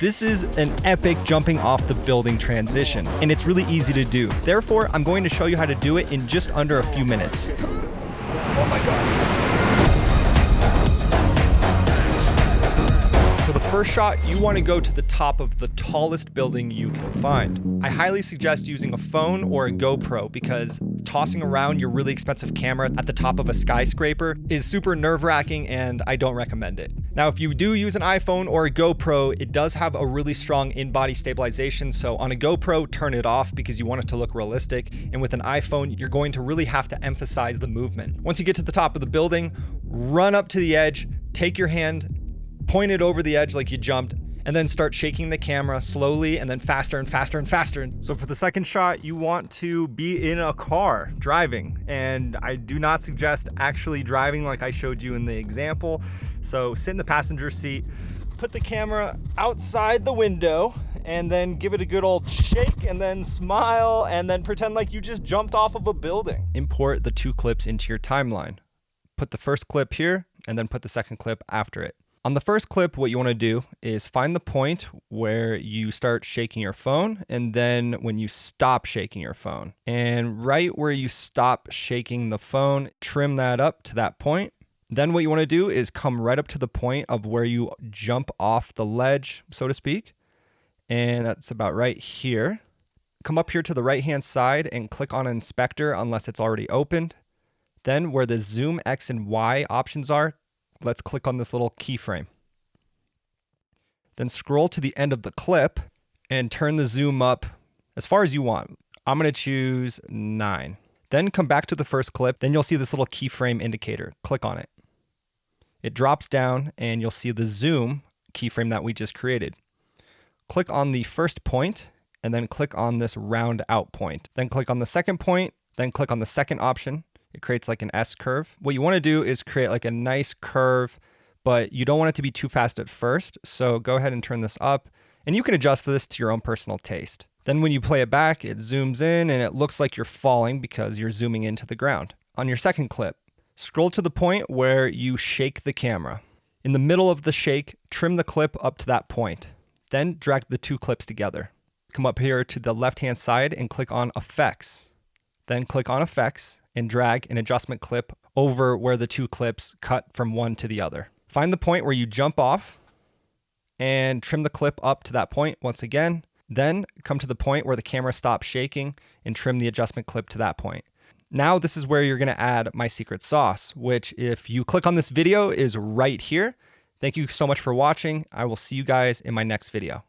This is an epic jumping off the building transition, and it's really easy to do. Therefore, I'm going to show you how to do it in just under a few minutes. Oh my God. For the first shot, you want to go to the top of the tallest building you can find. I highly suggest using a phone or a GoPro because tossing around your really expensive camera at the top of a skyscraper is super nerve-wracking and I don't recommend it. Now, if you do use an iPhone or a GoPro, it does have a really strong in-body stabilization, so on a GoPro, turn it off because you want it to look realistic, and with an iPhone, you're going to really have to emphasize the movement. Once you get to the top of the building, run up to the edge, take your hand, point it over the edge like you jumped, and then start shaking the camera slowly and then faster and faster and faster. So for the second shot, you want to be in a car driving, and I do not suggest actually driving like I showed you in the example. So sit in the passenger seat, put the camera outside the window, and then give it a good old shake, and then smile, and then pretend like you just jumped off of a building. Import the two clips into your timeline. Put the first clip here, and then put the second clip after it. On the first clip, what you want to do is find the point where you start shaking your phone and then when you stop shaking your phone. And right where you stop shaking the phone, trim that up to that point. Then what you want to do is come right up to the point of where you jump off the ledge, so to speak. And that's about right here. Come up here to the right-hand side and click on Inspector unless it's already opened. Then where the Zoom X and Y options are, let's click on this little keyframe. Then scroll to the end of the clip and turn the zoom up as far as you want. I'm going to choose 9. Then come back to the first clip. Then you'll see this little keyframe indicator. Click on it. It drops down and you'll see the zoom keyframe that we just created. Click on the first point and then click on this round out point. Then click on the second point, then click on the second option. It creates like an S curve. What you want to do is create like a nice curve, but you don't want it to be too fast at first. So go ahead and turn this up and you can adjust this to your own personal taste. Then when you play it back, it zooms in and it looks like you're falling because you're zooming into the ground. On your second clip, scroll to the point where you shake the camera. In the middle of the shake, trim the clip up to that point. Then drag the two clips together. Come up here to the left-hand side and click on Effects. Then click on Effects and drag an adjustment clip over where the two clips cut from one to the other. Find the point where you jump off and trim the clip up to that point once again. Then come to the point where the camera stops shaking and trim the adjustment clip to that point. Now this is where you're going to add my secret sauce, which if you click on this video is right here. Thank you so much for watching. I will see you guys in my next video.